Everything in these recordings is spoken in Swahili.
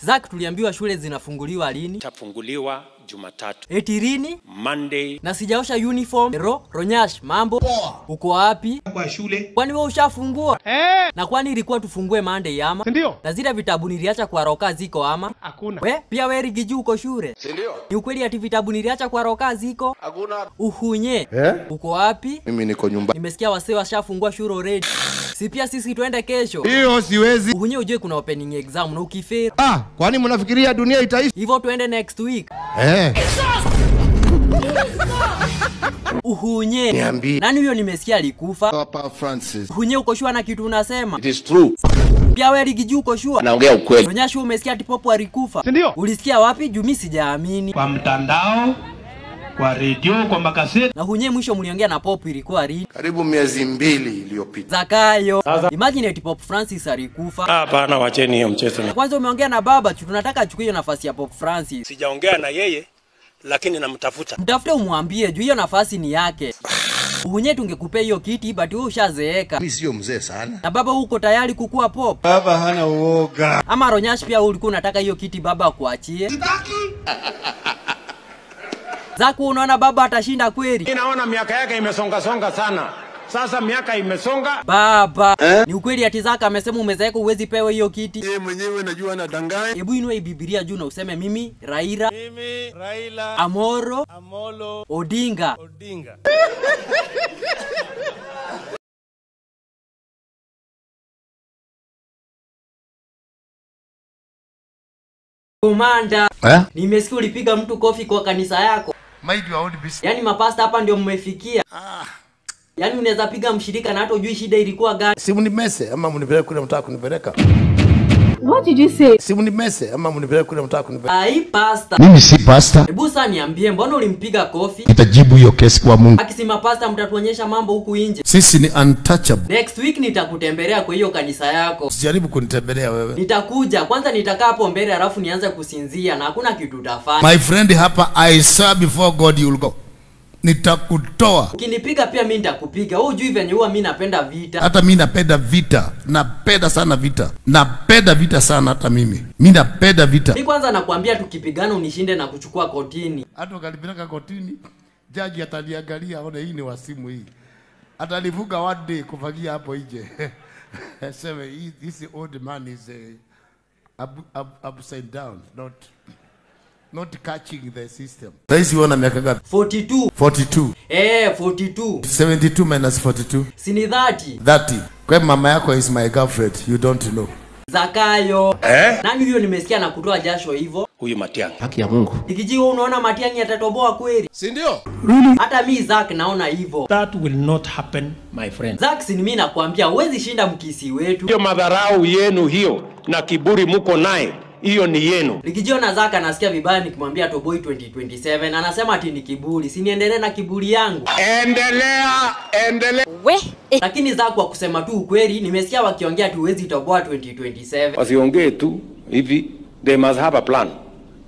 Zak, tuliambiwa shule zinafunguliwa lini? Tafunguliwa Jumatatu. Eti lini? Monday. Na sijaosha uniform. Ronyash, mambo? Uko wapi? Kwa shule. Kwani wewe ushafungua? Na kwani ilikuwa tufungue Monday ama? Ndio. Na zile vitabu niliacha kwa roka ziko ama? Hakuna. Pia wewe Rigiji uko shule? Ndio. Ni ukweli ati vitabu niliacha kwa roka ziko? Hakuna. Uhunye. Uko wapi? Mimi niko nyumbani. Nimesikia wasee washafungua shule already. Si pia sisi tuende kesho. Hiyo siwezi. Uhunye ujue kuna opening exam na ukifail. Kwani mnafikiria dunia itaishi? Hivyo tuende next week. Uhunye. Niambie. Nani huyo nimesikia alikufa? Papa Francis. Uhunye uko shua na kitu unasema? It is true. Pia wewe Rigiji uko shua? Naongea ukweli. Onyesha umesikia ati Popo alikufa? Ndio. Ulisikia wapi? Juu mimi sijaamini. Kwa mtandao, kwa radio, kwa magazeti. Na Uhunye mwisho mliongea na Popo ilikuwa lini? Karibu miezi 2 iliyopita. Zakayo. Imagine ati Popo Francis alikufa. Hapana, wacheni hiyo mchezo. Kwanza umeongea na baba, tunataka achukue hiyo nafasi ya Popo Francis. Sijaongea na yeye, lakini namtafuta. Mtafute umwambie juu hiyo nafasi ni yake. Uhunye tungekupea hiyo kiti but wewe ushazeeka. Mimi sio mzee sana. Na baba uko tayari kukua Popo? Baba hana uoga. Ama Ronyash pia ulikuwa unataka hiyo kiti baba akuachie? Sitaki. Zaku unaona baba atashinda kweli? Ninaona miaka yake imesonga sana. Sasa miaka imesonga. Baba, ni ukweli ati Zaka amesema umezeeka uwezi pewa hiyo kiti? Yeye mwenyewe najua anadanganya. Hebu inua Biblia juu na useme mimi Raila Amolo Odinga. Komanda, nimesikia ulipiga mtu kofi kwa kanisa yako. Mind your own business. Yaani mapasta hapa ndio mmefikia. Yaani unaweza piga mshirika na hata ujui shida ilikuwa gani. Simu ni mese ama mnipeleka kule mtaka kunipeleka? What did you say? Simu ni mese ama mnipeleka kule mtaka kunipeleka? Ai pasta. Mimi si pastor. Hebu sasa niambie mbona ulimpiga kofi? Nitajibu hiyo kesi kwa Mungu. Akisema pasta mtatuonyesha mambo huku nje. Sisi ni untouchable. Next week nitakutembelea kwa hiyo kanisa yako. Usijaribu kunitembelea wewe. Nitakuja. Kwanza nitakaa hapo mbele alafu nianze kusinzia na hakuna kitu utafanya. My friend hapa, I swear before God you will go. Nitakutoa. Ukinipiga pia mimi nitakupiga. Wewe hujui venye huwa mimi napenda vita. Hata mimi napenda vita. Napenda sana vita. Napenda vita sana hata mimi. Mimi napenda vita. Mimi kwanza nakwambia tukipigana unishinde na kuchukua kotini. Hata ukalipeleka kotini, jaji ataliangalia aone hii ni wasimu hii. Atalivuga one day kufagia hapo nje. Sema this old man is upside down, not catching the system. Raisi wana miaka ngapi? 42. 42. 42. 72 minus 42. Sini 30. 30. Kwa mama yako is my girlfriend, you don't know. Zakayo. Nani huyo nimesikia na kutoa jasho hivyo? Huyu Matiang'i. Haki ya Mungu. Nikiji wewe unaona Matiang'i atatoboa kweli? Si ndio? Hata mimi Zak naona hivyo. That will not happen, my friend. Zak si mimi nakwambia huwezi shinda mkisi wetu. Hiyo madharau yenu hiyo na kiburi mko naye. Hiyo ni yenu. Nikijiona Zaka nasikia vibaya nikimwambia Toboi 2027 anasema ati ni kiburi. Si niendelee na kiburi yangu. Endelea. Lakini Zaka kwa kusema tu ukweli nimesikia wakiongea tu huwezi toboa 2027. Wasiongee tu hivi, they must have a plan.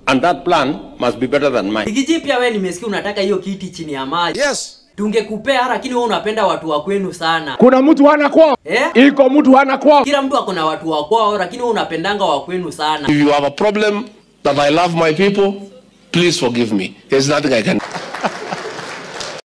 And that plan must be better than mine. Nikiji pia wewe nimesikia unataka hiyo kiti chini ya maji. Yes. Tungekupea lakini wewe unapenda watu wa kwenu sana. Kuna mtu hana kwao. Iko mtu hana kwao. Kila mtu akona watu wa kwao lakini wewe unapendanga wa kwenu sana. If you have a problem that I love my people, please forgive me. There's nothing I can